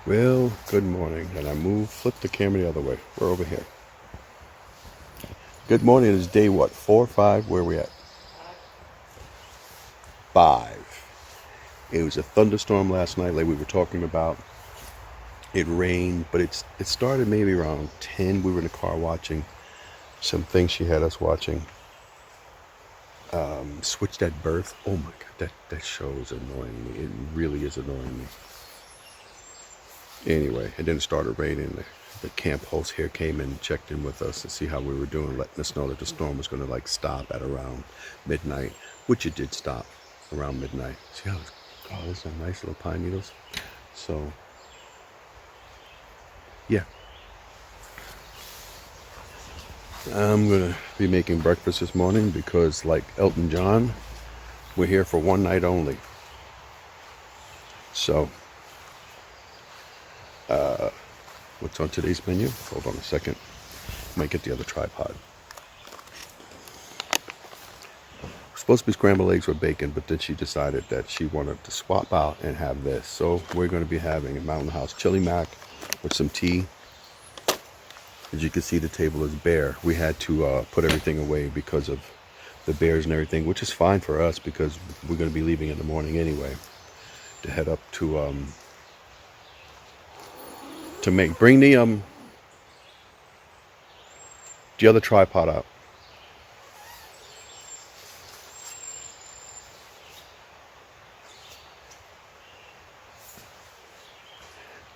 Well, good morning. And flip the camera the other way. We're over here. Good morning is day what? 4 or 5? Where are we at? 5. It was a thunderstorm last night, like we were talking about. It rained, but it started maybe around 10. We were in the car watching some things she had us watching. Switched at Birth. Oh my God, that show is annoying me. It really is annoying me. Anyway, and then it started raining. The camp host here came and checked in with us to see how we were doing, letting us know that the storm was going to stop at around midnight, which it did stop around midnight. See how there's some nice little pine needles. So yeah, I'm gonna be making breakfast this morning because, like Elton John, we're here for one night only. So what's on today's menu? Hold on a second. Might get the other tripod. Supposed to be scrambled eggs with bacon, but then she decided that she wanted to swap out and have this. So we're going to be having a Mountain House chili mac with some tea. As you can see, the table is bare. We had to put everything away because of the bears and everything, which is fine for us because we're going to be leaving in the morning anyway to head up to bring the other tripod out.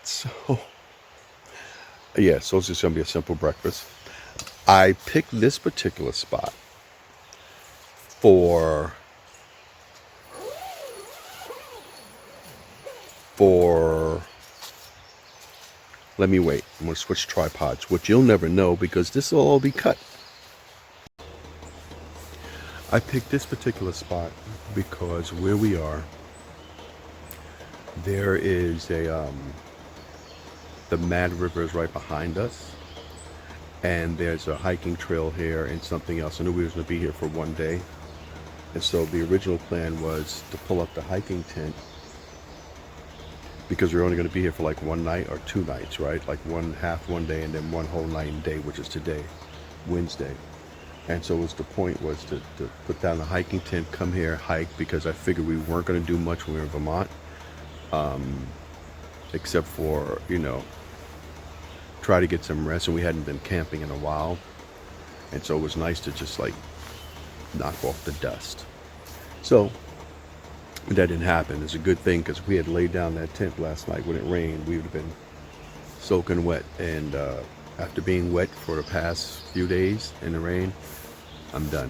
So yeah, so it's just gonna be a simple breakfast. I picked this particular spot for let me wait. I'm gonna switch tripods, which you'll never know because this will all be cut. I picked this particular spot because where we are, there is the Mad River is right behind us, and there's a hiking trail here and something else. I knew we was going to be here for one day, and so the original plan was to pull up the hiking tent because we're only going to be here for like one night or 2 nights, right? Like one day and then one whole night and day, which is today, Wednesday. And so the point was to put down the hiking tent, come here, hike, because I figured we weren't going to do much when we were in Vermont, except for, try to get some rest, and we hadn't been camping in a while, and so it was nice to just knock off the dust. So that didn't happen. It's a good thing because if we had laid down that tent last night when it rained, we would have been soaking wet, and after being wet for the past few days in the rain, I'm done.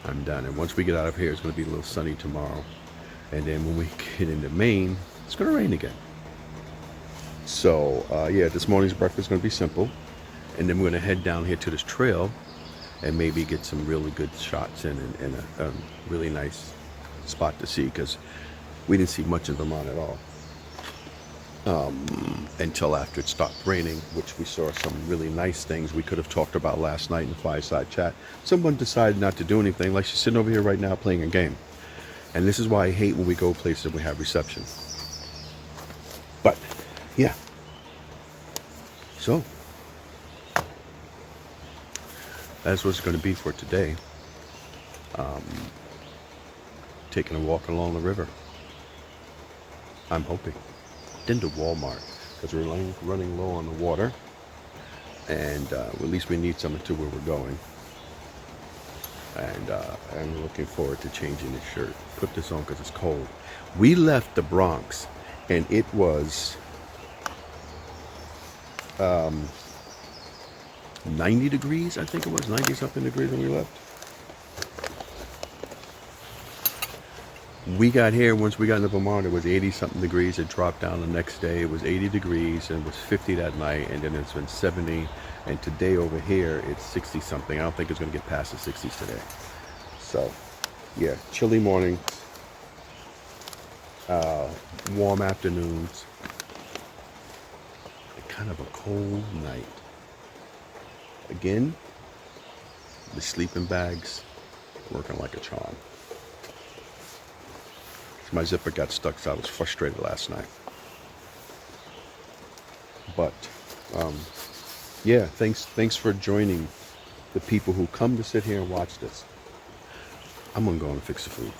And once we get out of here, it's going to be a little sunny tomorrow, and then when we get into Maine, it's going to rain again. So yeah, this morning's breakfast is going to be simple, and then we're going to head down here to this trail and maybe get some really good shots in a really nice spot to see, because we didn't see much of Vermont at all until after it stopped raining, which we saw some really nice things we could have talked about last night in the fireside chat. Someone decided not to do anything, like she's sitting over here right now playing a game. And this is why I hate when we go places and we have reception. But yeah, so that's what it's going to be for today. Taking a walk along the river, I'm hoping. Then to Walmart, because we're running low on the water, and at least we need some until where we're going. And I'm looking forward to changing the shirt. Put this on because it's cold. We left the Bronx, and it was 90 degrees, I think it was 90 something degrees when we left. We got here, once we got into Vermont, it was 80 something degrees. It dropped down the next day. It was 80 degrees, and it was 50 that night, and then it's been 70. And today over here, it's 60 something. I don't think it's going to get past the 60s today. So yeah, chilly morning, warm afternoons, kind of a cold night. Again, the sleeping bags working like a charm. My zipper got stuck, so I was frustrated last night. But yeah, thanks for joining the people who come to sit here and watch this. I'm gonna go and fix the food.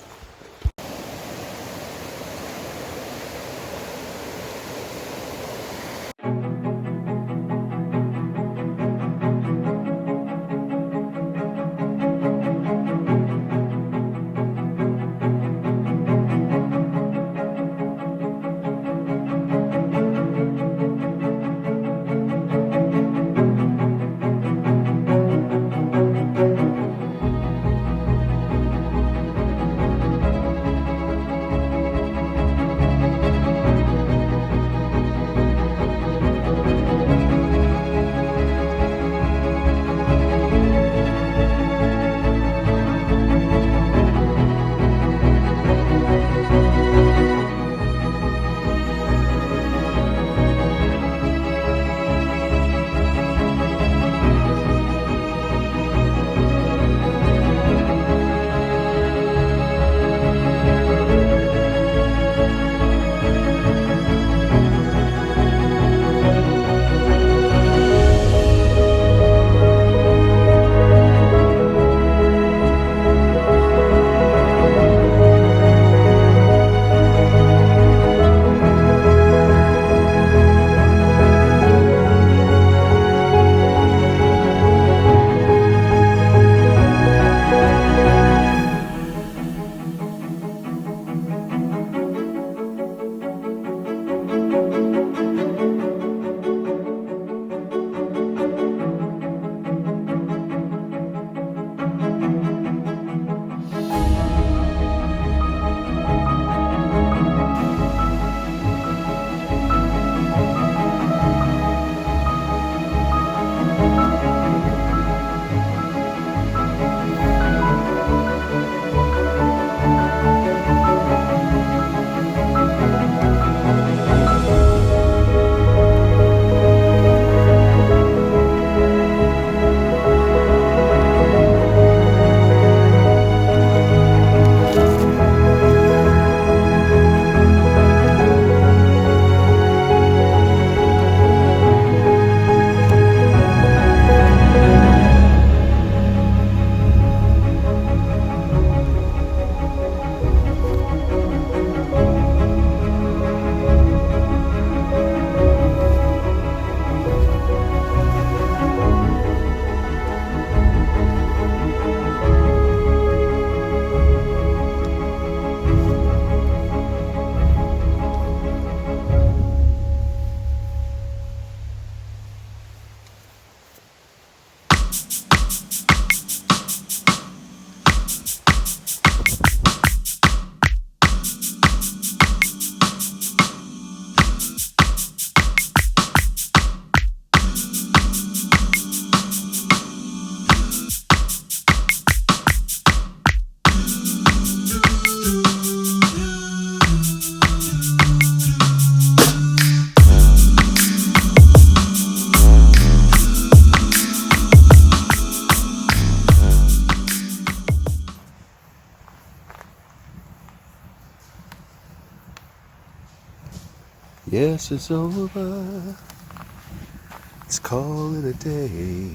Yes, it's over. Let's call it a day.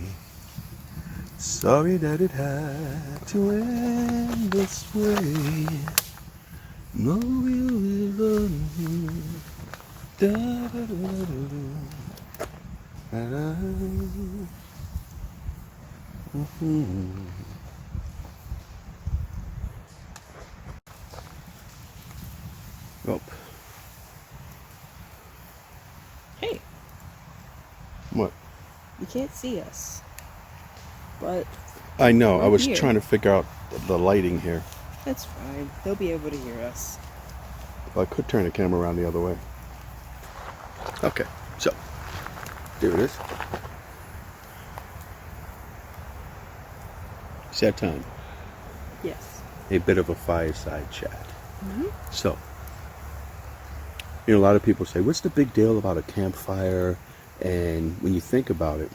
Sorry that it had to end this way. No, we'll live on. Da, da, da, da, da, da. Mm-hmm. Oh. Hey. What? You can't see us. But I know. I was here. trying to figure out the lighting here. That's fine. They'll be able to hear us. Well, I could turn the camera around the other way. Okay, so there it is. It's that time. Yes. A bit of a fireside chat. Mm-hmm. So, you know, a lot of people say, what's the big deal about a campfire? And when you think about it,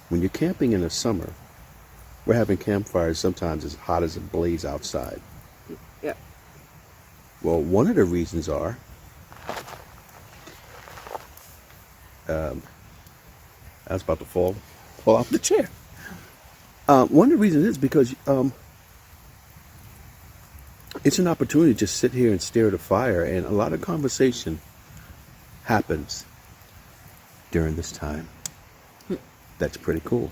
when you're camping in the summer, we're having campfires sometimes as hot as a blaze outside. Yeah. Well, one of the reasons are I was about to fall off the chair. One of the reasons is because it's an opportunity to just sit here and stare at a fire, and a lot of conversation happens during this time. That's pretty cool.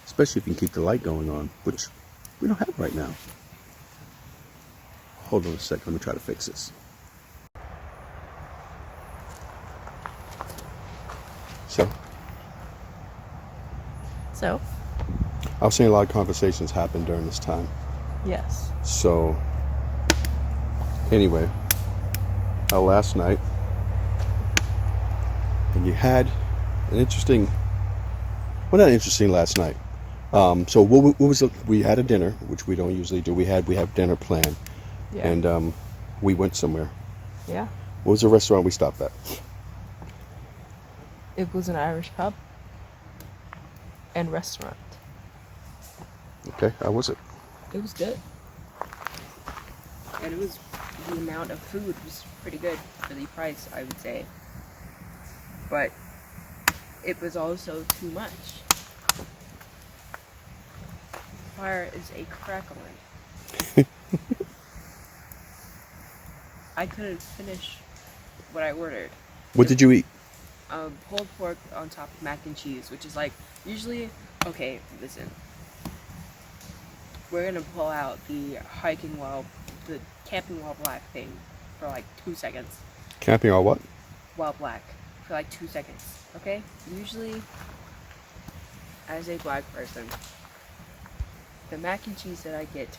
Especially if you can keep the light going on, which we don't have right now. Hold on a second, let me try to fix this. So, I was saying a lot of conversations happen during this time. Yes. So, anyway, last night, and you had an interesting, well, not interesting last night. So what was we had a dinner, which we don't usually do. We have dinner planned, Yeah. and we went somewhere. Yeah. What was the restaurant we stopped at? It was an Irish pub and restaurant. Okay, how was it? It was good. And it was, the amount of food was pretty good for the price, I would say. But it was also too much. Fire is a crackling. I couldn't finish what I ordered. What did you eat? Pulled pork on top of mac and cheese, which is like, usually, okay, listen. We're gonna pull out the camping while black thing for like 2 seconds. Camping or what? While black for like 2 seconds, okay? Usually, as a black person, the mac and cheese that I get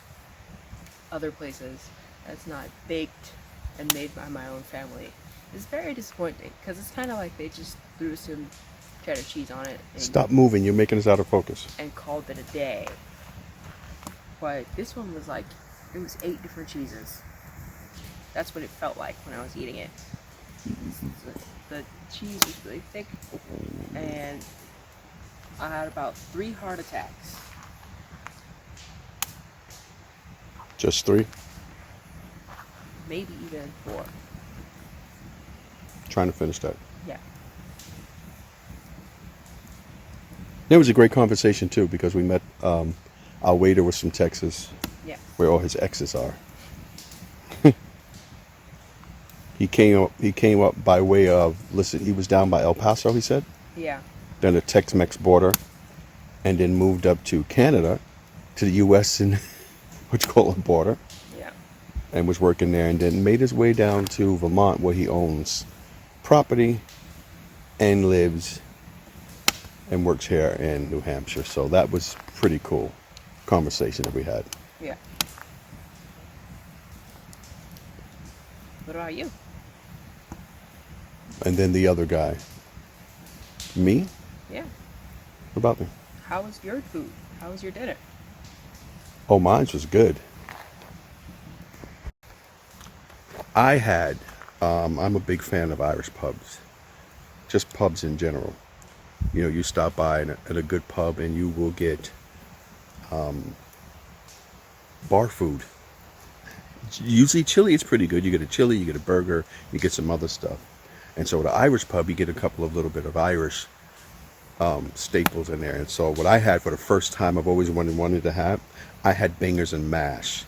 other places that's not baked and made by my own family is very disappointing, because it's kind of like they just threw some cheddar cheese on it and, Stop moving, you're making us out of focus. and called it a day. But this one was like, it was 8 different cheeses. That's what it felt like when I was eating it. The cheese was really thick, and I had about 3 heart attacks. Just 3? Maybe even 4. Trying to finish that. Yeah. It was a great conversation too, because we met our waiter was from Texas, Yeah. where all his exes are. He came up by way of, he was down by El Paso, he said, Yeah. then the Tex-Mex border, and then moved up to Canada, to the U.S. and what you call a border, Yeah. and was working there, and then made his way down to Vermont, where he owns property and lives and works here in New Hampshire. So that was pretty cool conversation that we had. Yeah. What about you? And then the other guy. Me? Yeah. What about me? How was your food? How was your dinner? Oh, mine was good. I'm a big fan of Irish pubs. Just pubs in general. You know, you stop by at a good pub and you will get bar food. Usually chili is pretty good. You get a chili, you get a burger, you get some other stuff. And so at an Irish pub, you get a couple of little bit of Irish staples in there. And so what I had for the first time, I've always wanted to have, I had bangers and mash,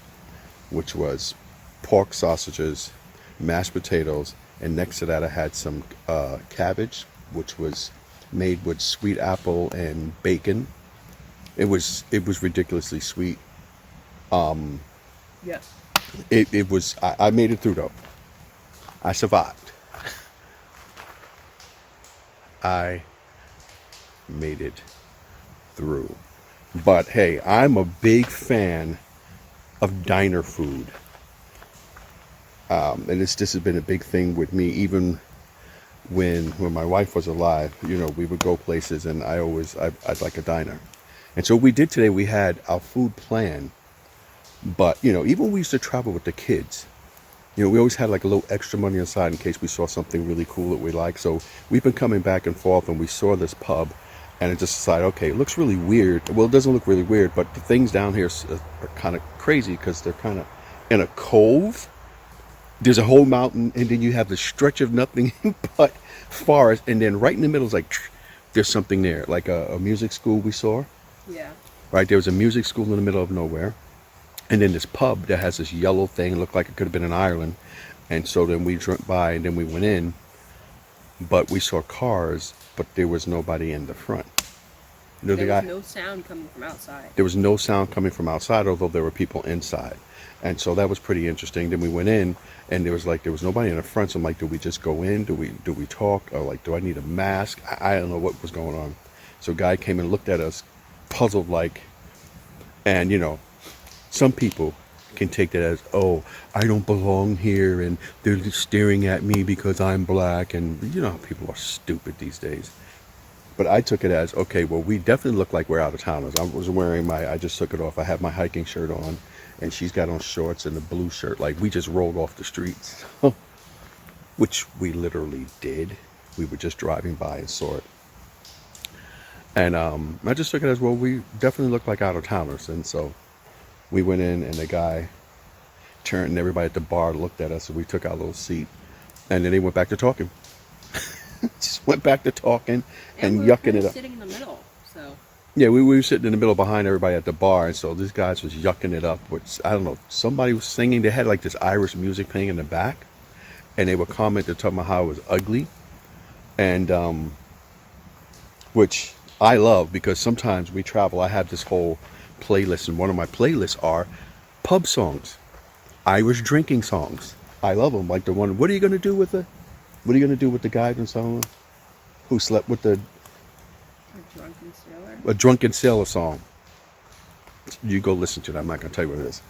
which was pork sausages, mashed potatoes, and next to that I had some cabbage, which was made with sweet apple and bacon. It was ridiculously sweet. Yes. It was, I made it through though. I survived. I made it through. But hey, I'm a big fan of diner food. And this has been a big thing with me, even when my wife was alive. You know, we would go places and I'd like a diner. And so we did today, we had our food planned. But, you know, even when we used to travel with the kids, you know, we always had like a little extra money aside in case we saw something really cool that we liked. So we've been coming back and forth, and we saw this pub, and it just decided, okay, it looks really weird. Well, it doesn't look really weird, but the things down here are kind of crazy because they're kind of in a cove. There's a whole mountain, and then you have the stretch of nothing but forest, and then right in the middle is like there's something there, like a music school we saw. Yeah. Right, there was a music school in the middle of nowhere, and then this pub that has this yellow thing, looked like it could have been in Ireland. And so then we drove by, and then we went in, but we saw cars, but there was nobody in the front. You know, There the was guy, no sound coming from outside. there was no sound coming from outside, although there were people inside. And so that was pretty interesting. Then we went in, and there was nobody in the front. So I'm like, do we just go in? Do we talk? Or like, do I need a mask? I don't know what was going on. So a guy came and looked at us, puzzled like, and you know, some people can take that as, oh, I don't belong here, and they're just staring at me because I'm black, and you know, people are stupid these days. But I took it as, okay, well, we definitely look like we're out of towners. I just took it off. I had my hiking shirt on, and she's got on shorts and a blue shirt. Like, we just rolled off the streets, which we literally did. We were just driving by and saw it. And I just took it as, well, we definitely look like out of towners. And so we went in, and the guy turned, and everybody at the bar looked at us, and we took our little seat. And then they went back to talking. Just went back to talking and we were yucking kind it of up. sitting in the middle, so. Yeah, we were sitting in the middle behind everybody at the bar, and so these guys was yucking it up. Which, I don't know, somebody was singing. They had like this Irish music playing in the back, and they were commenting, talking about how it was ugly, and which I love, because sometimes we travel. I have this whole playlist, and one of my playlists are pub songs, Irish drinking songs. I love them. Like the one, what are you gonna do with the guy from song who slept with the A drunken sailor? a drunken sailor song? You go listen to that. I'm not gonna tell you what it is.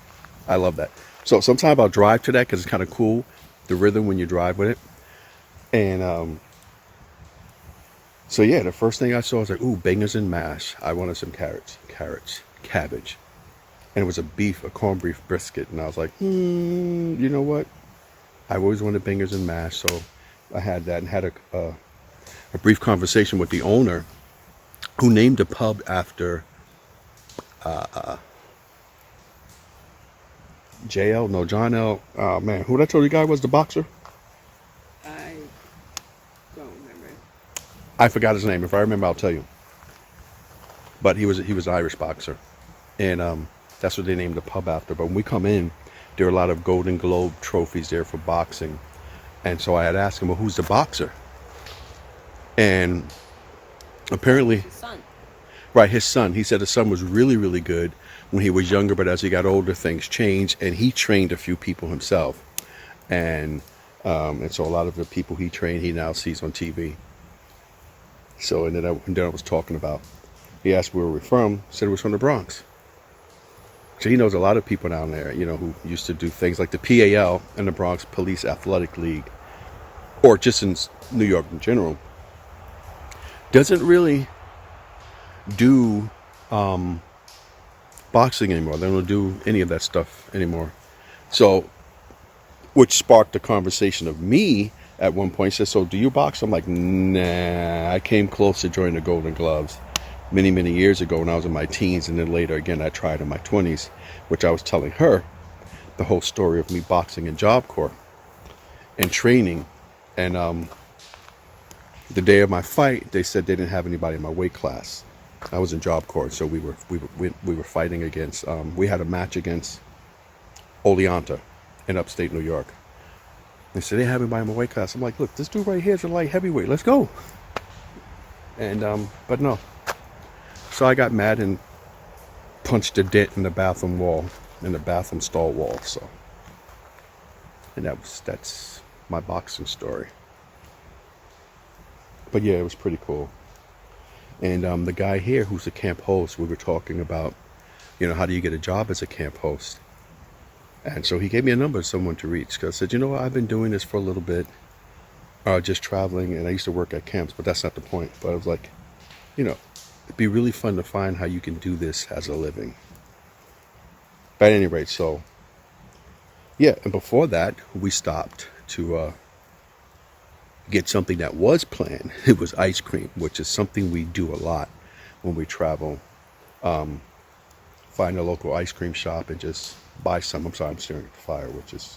I love that. So sometimes I'll drive to that because it's kind of cool, the rhythm when you drive with it. And so yeah, the first thing I saw was like, ooh, bangers and mash. I wanted some cabbage, and it was a corned beef brisket. And I was like, you know what? I've always wanted bangers and mash, so I had that, and had a brief conversation with the owner, who named the pub after John L. Oh man, who did I tell you the guy was, the boxer? I don't remember. I forgot his name. If I remember, I'll tell you. But he was an Irish boxer, and that's what they named the pub after. But when we come in, there are a lot of Golden Globe trophies there for boxing, and so I had asked him, well, who's the boxer? And apparently, His son. right, his son. He said his son was really, really good when he was younger, but as he got older, things changed, and he trained a few people himself, and so a lot of the people he trained, he now sees on TV. So, and then I was talking about, he asked where we're from, said we're from the Bronx. So he knows a lot of people down there, you know, who used to do things like the PAL and the Bronx Police Athletic League, or just in New York in general, doesn't really do boxing anymore. They don't do any of that stuff anymore. So, which sparked the conversation of me at one point. He said, so do you box? I'm like, nah, I came close to joining the Golden Gloves many, many years ago when I was in my teens, and then later again I tried in my 20s, which I was telling her the whole story of me boxing in Job Corps and training. And the day of my fight, they said they didn't have anybody in my weight class. I was in Job Corps, so we were fighting against. We had a match against Oleanta in upstate New York. They said they didn't have anybody in my weight class. I'm like, look, this dude right here is a light heavyweight. Let's go. And but no. So I got mad and punched a dent in the bathroom wall, in the bathroom stall wall. So, and that's my boxing story. But yeah, it was pretty cool. And the guy here who's a camp host, we were talking about, you know, how do you get a job as a camp host? And so he gave me a number of someone to reach. Because I said, you know what, I've been doing this for a little bit, just traveling, and I used to work at camps, but that's not the point. But I was like, you know, it'd be really fun to find how you can do this as a living. But at any rate, so, yeah, and before that, we stopped to get something that was planned. It was ice cream, which is something we do a lot when we travel. Find a local ice cream shop and just buy some. I'm sorry, I'm staring at the fire, which is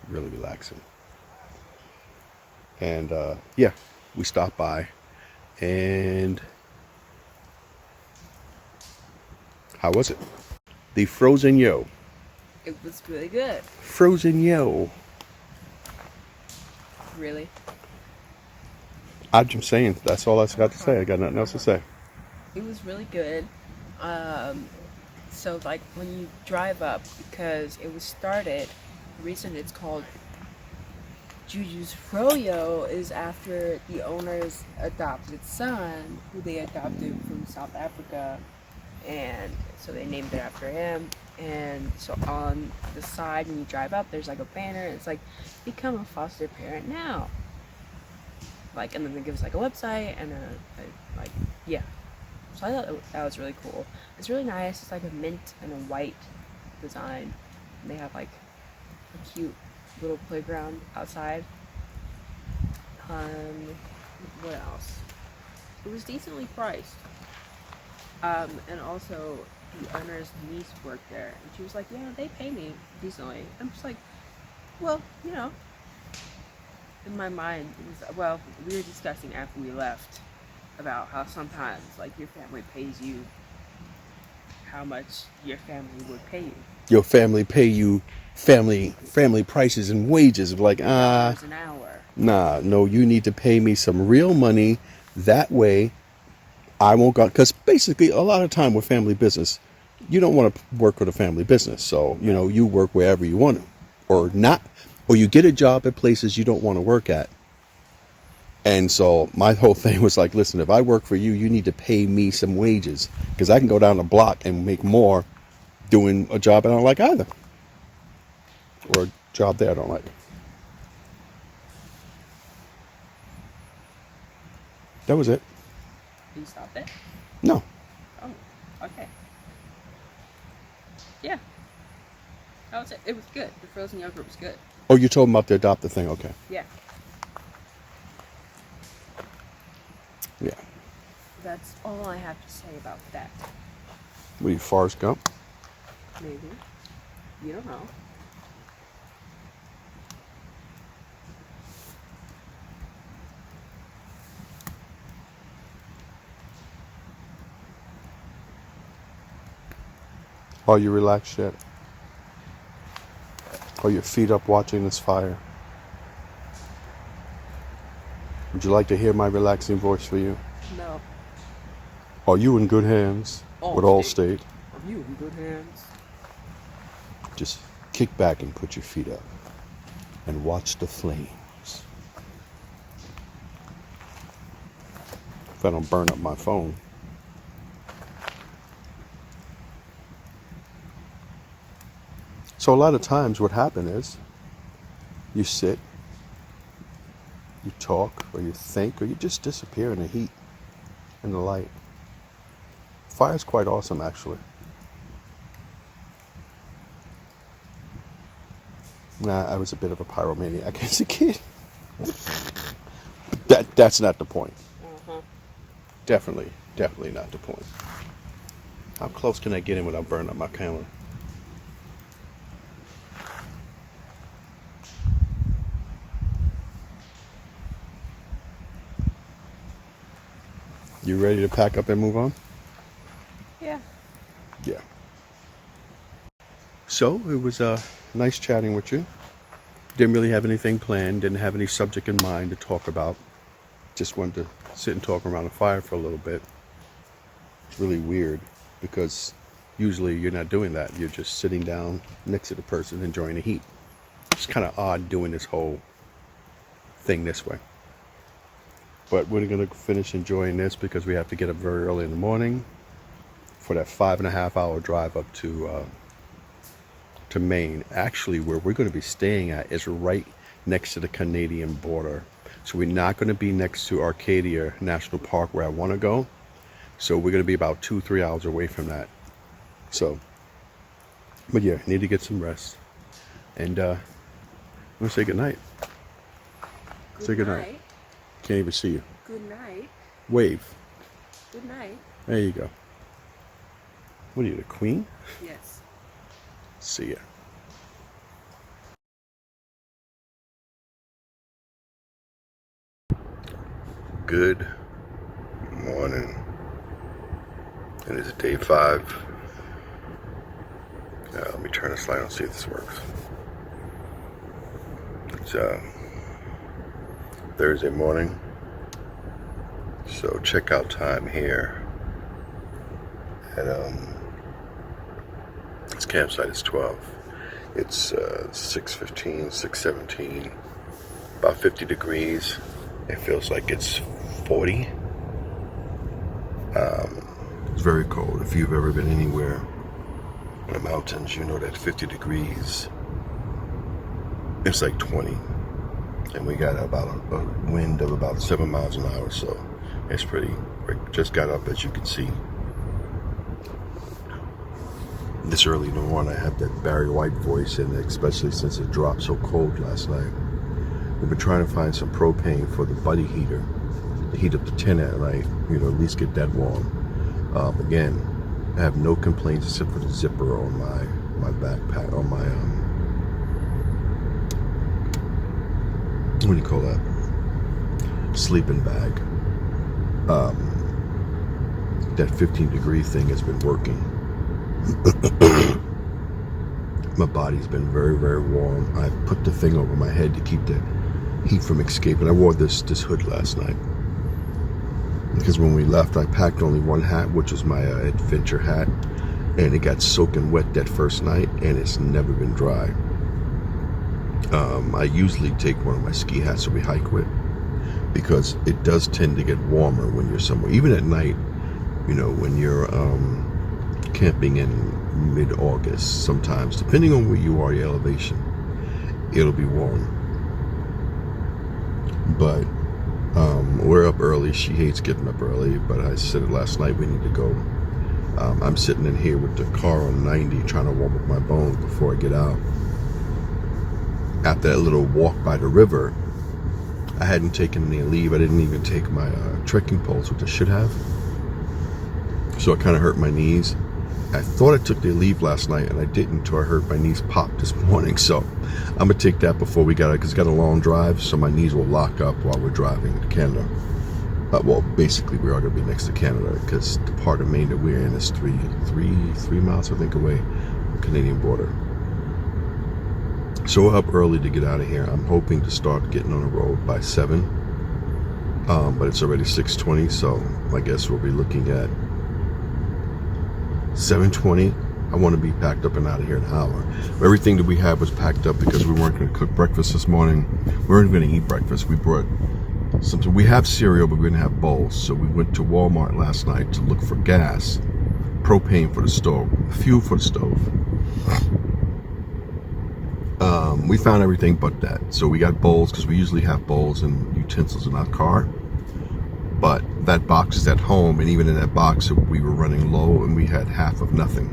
really relaxing. And yeah, we stopped by, And how was it? The frozen yo. It was really good. Frozen yo. Really? I'm just saying, that's all I got to say. I got nothing else to say. It was really good. So like when you drive up, because it was started, the reason it's called Juju's Froyo is after the owner's adopted son, who they adopted from South Africa, and so they named it after him. And so on the side when you drive up, there's like a banner. It's like, become a foster parent now. Like, and then they give us like a website and like, yeah. So I thought that was really cool. It's really nice. It's like a mint and a white design. And they have like a cute little playground outside. What else? It was decently priced. And also the owner's niece worked there, and she was like, "Yeah, they pay me decently." I'm just like, "Well, you know." In my mind, it was, well, we were discussing after we left about how sometimes like your family pays you how much your family would pay you. Your family pay you family prices and wages. Like, $2 an hour. nah, no, you need to pay me some real money. That way, I won't go. Because basically, a lot of time with family business, you don't want to work with a family business. So, you know, you work wherever you want to. Or not. Or you get a job at places you don't want to work at. And so my whole thing was like, listen, if I work for you, you need to pay me some wages. Because I can go down the block and make more doing a job I don't like either. Or a job there I don't like. That was it. You stopped it? No. Oh, okay. Yeah. That was it. It was good. The frozen yogurt was good. Oh, you told them about the adopt the thing. Okay. Yeah. Yeah. That's all I have to say about that. What are you, Forrest Gump? Maybe. You don't know. Are you relaxed yet? Are your feet up watching this fire? Would you like to hear my relaxing voice for you? No. Are you in good hands with Allstate? Are you in good hands? Just kick back and put your feet up and watch the flames. If I don't burn up my phone. So a lot of times what happens is you sit, you talk, or you think, or you just disappear in the heat and the light. Fire's quite awesome, actually. Nah, I was a bit of a pyromaniac as a kid. That's not the point. Uh-huh. Definitely not the point. How close can I get in without burning up my camera? You ready to pack up and move on? Yeah. Yeah. So it was nice chatting with you. Didn't really have anything planned, didn't have any subject in mind to talk about. Just wanted to sit and talk around the fire for a little bit. It's really weird because usually you're not doing that. You're just sitting down next to the person enjoying the heat. It's kind of odd doing this whole thing this way. But we're going to finish enjoying this because we have to get up very early in the morning for that 5.5 hour drive up to Maine. Actually, where we're going to be staying at is right next to the Canadian border. So we're not going to be next to Arcadia National Park where I want to go. So we're going to be about 2-3 hours away from that. So, but yeah, need to get some rest. And I'm going to say goodnight. Say goodnight. Can't even see you. Good night. Wave. Good night. There you go. What are you, the queen? Yes. See ya. Good Morning. It is day 5. Let me turn this light on, see if this works. It's Thursday morning. So checkout time here at this campsite is 12. It's 6:15, 6:17, about 50 degrees. It feels like it's 40. It's very cold. If you've ever been anywhere in the mountains, you know that 50 degrees, it's like 20. And we got about a wind of about 7 miles an hour, so it's pretty. Just got up, as you can see. This early in the morning, I have that Barry White voice, and especially since it dropped so cold last night. We've been trying to find some propane for the buddy heater to heat up the tent at night, at least get that warm. Again, I have no complaints except for the zipper on my backpack, on my, what do you call that? Sleeping bag. That 15-degree thing has been working. My body's been very, very warm. I put the thing over my head to keep the heat from escaping. I wore this hood last night because when we left, I packed only one hat, which is my adventure hat, and it got soaking wet that first night, and it's never been dry. I usually take one of my ski hats that we hike with because it does tend to get warmer when you're somewhere, even at night. When you're camping in mid-August, sometimes, depending on where you are, your elevation, it'll be warm. But we're up early. She hates getting up early, but I said it last night, we need to go. I'm sitting in here with the car on 90 trying to warm up my bones before I get out. After that little walk by the river, I hadn't taken any leave. I didn't even take my trekking poles, which I should have. So it kind of hurt my knees. I thought I took the leave last night, and I didn't until I heard my knees pop this morning. So I'm going to take that before we got it, because it's got a long drive, so my knees will lock up while we're driving to Canada. Well, basically, we are going to be next to Canada, because the part of Maine that we're in is three miles, I think, away from the Canadian border. So we're up early to get out of here. I'm hoping to start getting on the road by 7. But it's already 6:20, so I guess we'll be looking at 7:20. I want to be packed up and out of here in an hour. Everything that we had was packed up because we weren't going to cook breakfast this morning. We weren't going to eat breakfast. We brought something. We have cereal, but we didn't have bowls. So we went to Walmart last night to look for gas, propane for the stove, fuel for the stove. We found everything but that. So we got bowls because we usually have bowls and utensils in our car. But that box is at home, and even in that box, we were running low, and we had half of nothing.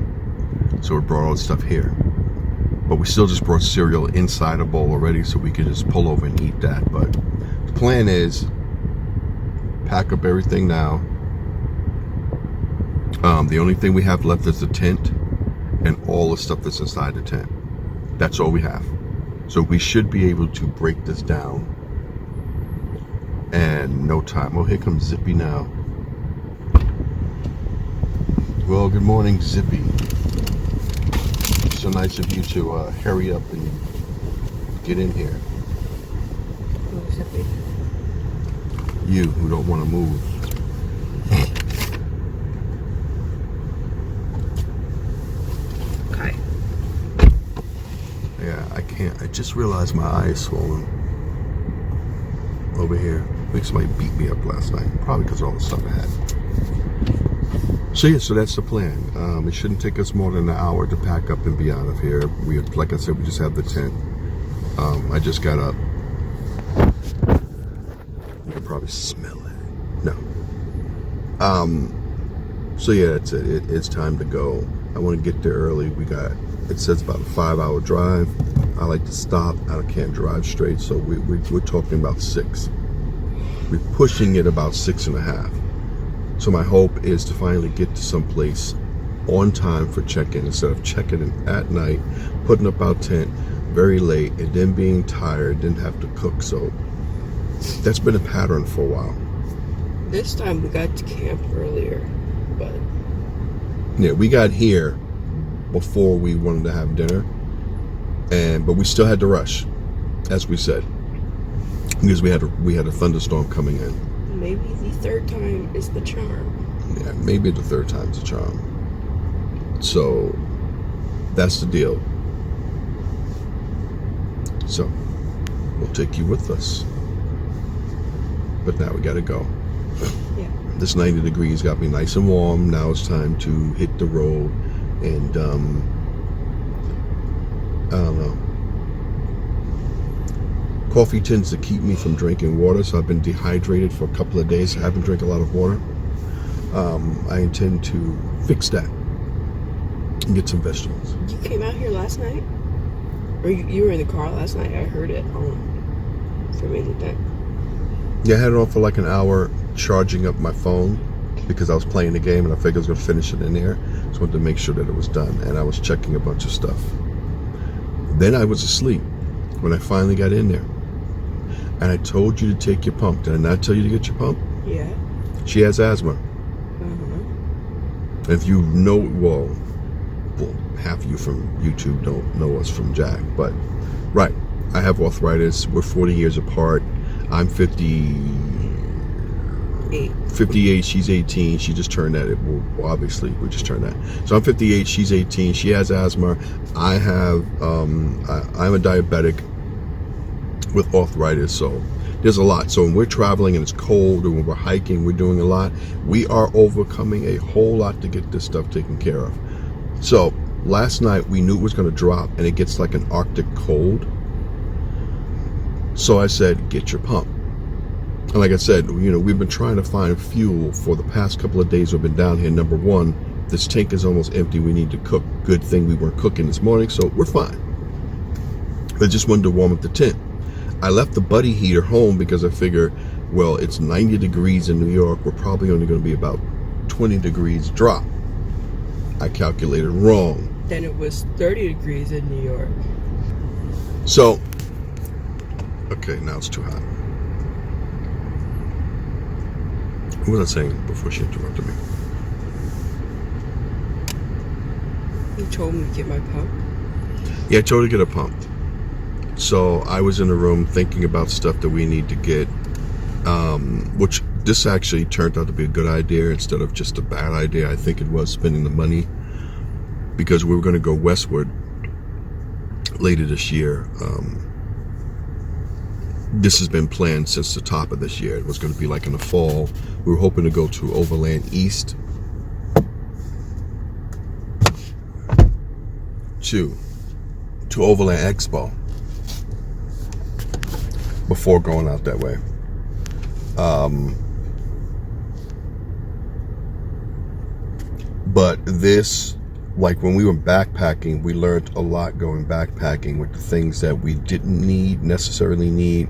So we brought all the stuff here. But we still just brought cereal inside a bowl already, so we could just pull over and eat that. But the plan is pack up everything now. The only thing we have left is the tent and all the stuff that's inside the tent. That's all we have. So we should be able to break this down. And no time. Oh, here comes Zippy now. Well, good morning, Zippy. So nice of you to hurry up and get in here. Who's Zippy? You, who don't want to move. Okay. Yeah, I can't. I just realized my eye is swollen. Over here. I think somebody beat me up last night. Probably because of all the stuff I had. So yeah, so that's the plan. It shouldn't take us more than an hour to pack up and be out of here. Like I said, we just have the tent. I just got up. You can probably smell it. No. So yeah, that's it. It's time to go. I want to get there early. It says about a 5-hour drive. I like to stop. I can't drive straight, so we're talking about 6. We're pushing it about 6.5. So my hope is to finally get to some place on time for check-in instead of checking in at night, putting up our tent very late, and then being tired, then have to cook. So that's been a pattern for a while. This time we got to camp earlier, but Yeah, we got here before we wanted to have dinner, but we still had to rush, as we said, because we had a thunderstorm coming in. maybe the third time is the charm. Yeah, maybe the third time's a charm. So that's the deal. So we'll take you with us, but now we gotta go. Yeah. This 90 degrees got me nice and warm. Now it's time to hit the road, and I don't know. Coffee tends to keep me from drinking water, so I've been dehydrated for a couple of days. I haven't drank a lot of water. I intend to fix that and get some vegetables. You came out here last night? Or you were in the car last night? I heard it from anything. Yeah, I had it on for like an hour charging up my phone because I was playing the game and I figured I was going to finish it in there. Just wanted to make sure that it was done, and I was checking a bunch of stuff. Then I was asleep when I finally got in there. And I told you to take your pump. Did I not tell you to get your pump? Yeah. She has asthma. If you know, well, half of you from YouTube don't know us from Jack, but right, I have arthritis. We're 40 years apart. I'm 58. She's 18. She just turned that. Well, obviously, we just turned that. So I'm 58. She's 18. She has asthma. I have. I'm a diabetic with arthritis. So there's a lot. So when we're traveling and it's cold, or when we're hiking, we're doing a lot. We are overcoming a whole lot to get this stuff taken care of. So last night we knew it was going to drop, and it gets like an Arctic cold. So I said, get your pump. And like I said, we've been trying to find fuel for the past couple of days we've been down here. Number one, this tank is almost empty. We need to cook. Good thing we weren't cooking this morning, so we're fine. I just wanted to warm up the tent. I left the buddy heater home because I figure, well, it's 90 degrees in New York. We're probably only going to be about 20 degrees drop. I calculated wrong. Then it was 30 degrees in New York. So, okay, now it's too hot. What was I saying before she interrupted me? You told me to get my pump? Yeah, I told her to get a pump. So I was in the room thinking about stuff that we need to get, which this actually turned out to be a good idea instead of just a bad idea. I think it was spending the money because we were going to go westward later this year. This has been planned since the top of this year. It was going to be like in the fall. We were hoping to go to Overland East to Overland Expo before going out that way. But this, like when we were backpacking, we learned a lot going backpacking with the things that we didn't necessarily need,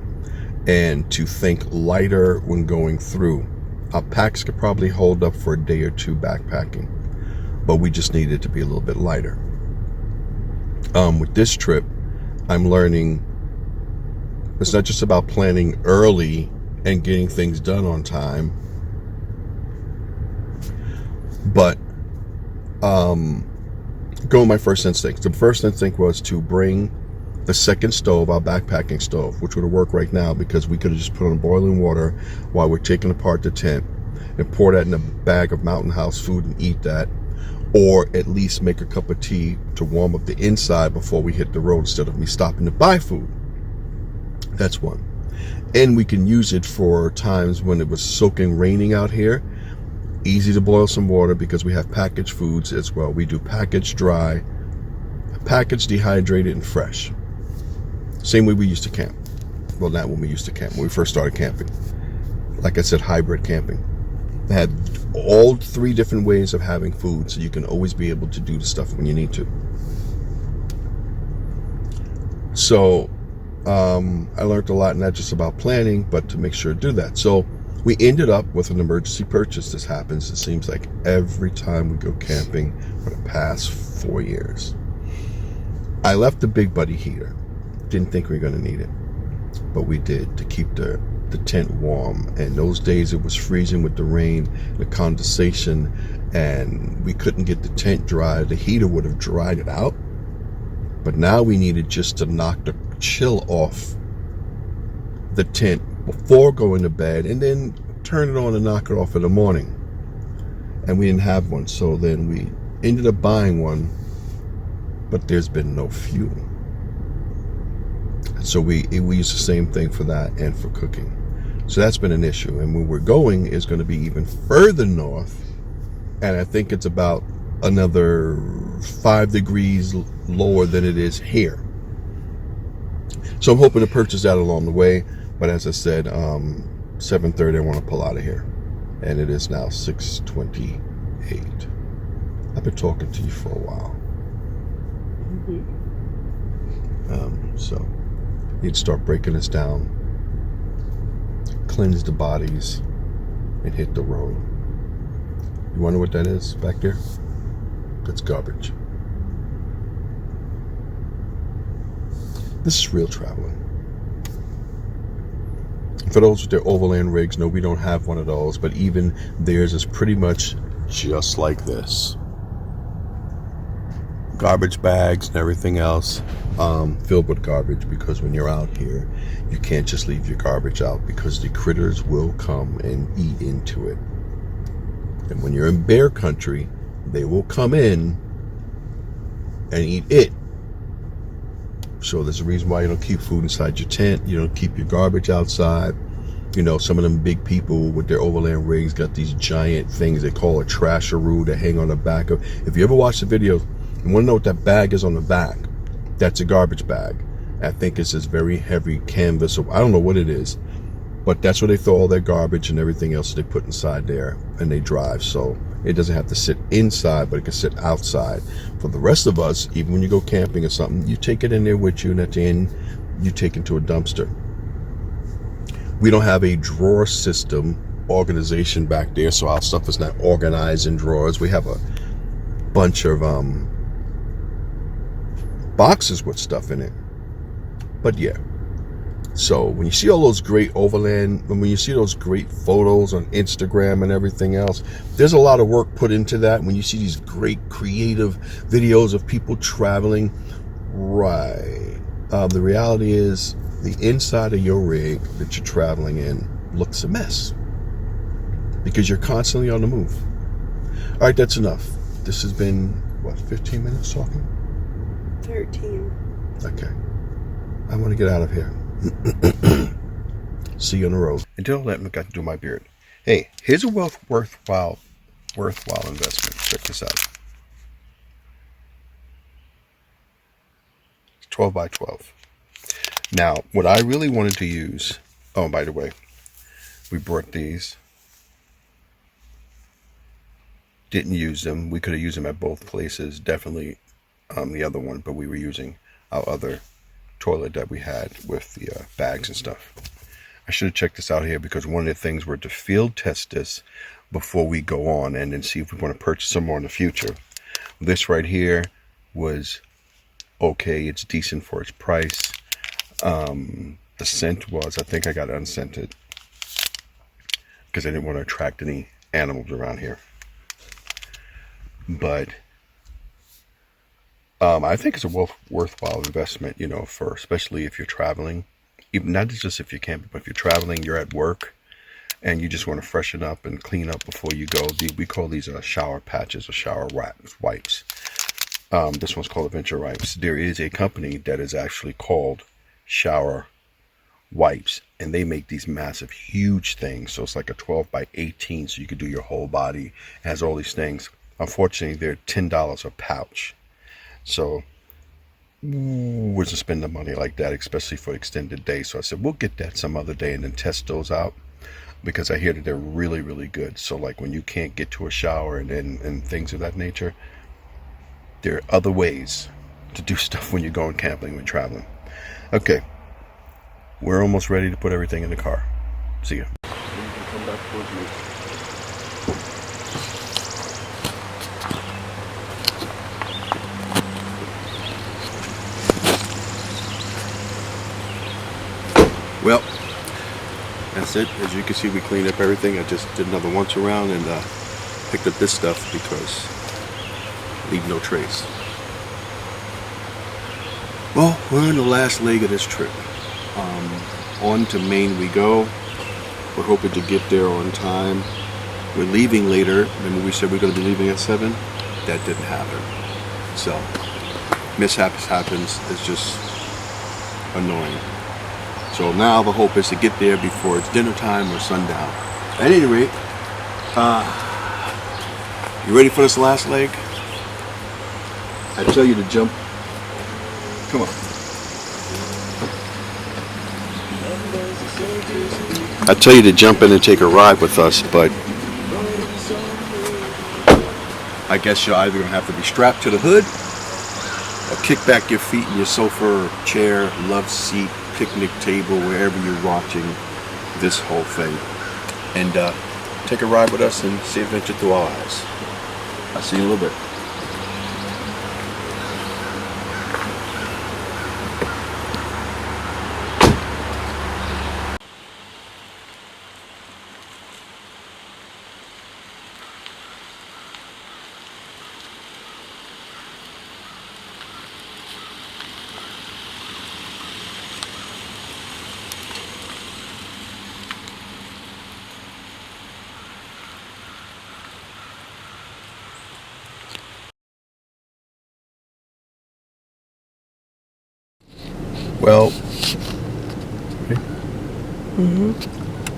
and to think lighter when going through. Our packs could probably hold up for a day or two backpacking, but we just needed to be a little bit lighter. With this trip, I'm learning it's not just about planning early and getting things done on time, but go with my first instinct. The first instinct was to bring the second stove, our backpacking stove, which would work right now because we could have just put on boiling water while we're taking apart the tent and pour that in a bag of Mountain House food and eat that, or at least make a cup of tea to warm up the inside before we hit the road instead of me stopping to buy food. That's one. And we can use it for times when it was soaking raining out here. Easy to boil some water because we have packaged foods as well. We do packaged dry, packaged dehydrated, and fresh. Same way we used to camp. Well, not when we used to camp, when we first started camping. Like I said, hybrid camping. I had all three different ways of having food, so you can always be able to do the stuff when you need to. So I learned a lot, not just about planning, but to make sure to do that. So we ended up with an emergency purchase. This happens, it seems like, every time we go camping for the past 4 years. I left the big buddy heater. Didn't think we were going to need it, but we did, to keep the the tent warm. And those days it was freezing with the rain, the condensation, and we couldn't get the tent dry. The heater would have dried it out. But now we needed just to knock the chill off the tent before going to bed and then turn it on and knock it off in the morning. And we didn't have one, so then we ended up buying one, but there's been no fuel. So we use the same thing for that and for cooking. So that's been an issue. And where we're going is going to be even further north, and I think it's about another 5 degrees lower than it is here. So I'm hoping to purchase that along the way. But as I said, 7:30 I want to pull out of here. And it is now 6:28. I've been talking to you for a while. So need to start breaking this down, cleanse the bodies, and hit the road. You wonder what that is back there? That's garbage. This is real traveling. For those with their overland rigs, no, we don't have one of those, but even theirs is pretty much just like this. Garbage bags and everything else filled with garbage, because when you're out here, you can't just leave your garbage out because the critters will come and eat into it. And when you're in bear country, they will come in and eat it. So there's a reason why you don't keep food inside your tent. You don't keep your garbage outside. You know, some of them big people with their overland rigs got these giant things they call a trasheroo that hang on the back of. If you ever watch the video, you want to know what that bag is on the back. That's a garbage bag. I think it's this very heavy canvas. I don't know what it is, but that's where they throw all their garbage and everything else they put inside there, and they drive. So it doesn't have to sit inside, but it can sit outside. For the rest of us, even when you go camping or something, you take it in there with you, and at the end, you take it to a dumpster. We don't have a drawer system organization back there, so our stuff is not organized in drawers. We have a bunch of boxes with stuff in it. But yeah. So when you see all those great overland, when you see those great photos on Instagram and everything else, there's a lot of work put into that. When you see these great creative videos of people traveling, right? The reality is the inside of your rig that you're traveling in looks a mess because you're constantly on the move. All right, that's enough. This has been, what, 15 minutes talking? 13. Okay. I want to get out of here. See you on the road. Until then, I got to do my beard. Hey, here's a worthwhile investment. Check this out. It's 12 by 12. Now, what I really wanted to use, oh, by the way, we brought these. Didn't use them. We could have used them at both places. Definitely the other one, but we were using our other toilet that we had with the bags and stuff. I should have checked this out here, because one of the things were to field test this before we go on and then see if we want to purchase some more in the future. This right here was okay. It's decent for its price. The scent was, I think I got it unscented because I didn't want to attract any animals around here. But I think it's a worthwhile investment, you know, for especially if you're traveling, even not just if you're camping, but if you're traveling, you're at work, and you just want to freshen up and clean up before you go. We call these shower patches or shower wipes. This one's called Adventure Wipes. There is a company that is actually called Shower Wipes, and they make these massive, huge things. So it's like a 12 by 18, so you could do your whole body. It has all these things. Unfortunately, they're $10 a pouch. So we're just spending the money like that, especially for extended days. So I said, we'll get that some other day and then test those out, because I hear that they're really, really good. So like when you can't get to a shower and things of that nature, there are other ways to do stuff when you're going camping, when traveling. Okay. We're almost ready to put everything in the car. See ya. You can come back towards me. Well, That's it. As you can see, we cleaned up everything. I just did another once around and picked up this stuff because leave no trace. Well, we're on the last leg of this trip. On to Maine we go. We're hoping to get there on time. We're leaving later. Remember we said we're going to be leaving at 7? That didn't happen. So, mishaps happens. It's just annoying. So now the hope is to get there before it's dinner time or sundown. At any rate, you ready for this last leg? I tell you to jump. Come on. I tell you to jump in and take a ride with us, but I guess you're either going to have to be strapped to the hood or kick back your feet in your sofa, chair, love seat, picnic table, wherever you're watching this whole thing. And take a ride with us and see adventure through our eyes. I'll see you in a little bit. Well,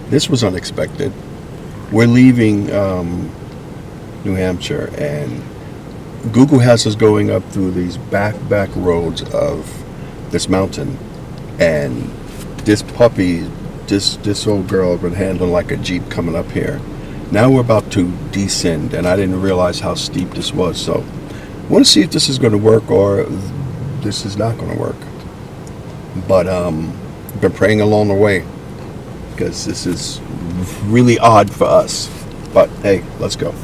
this was unexpected. We're leaving New Hampshire, and Google has us going up through these back roads of this mountain, and this puppy, this old girl been handling like a Jeep coming up here. Now we're about to descend, and I didn't realize how steep this was, so I want to see if this is going to work or this is not going to work. But I've been praying along the way because this is really odd for us. But hey, let's go.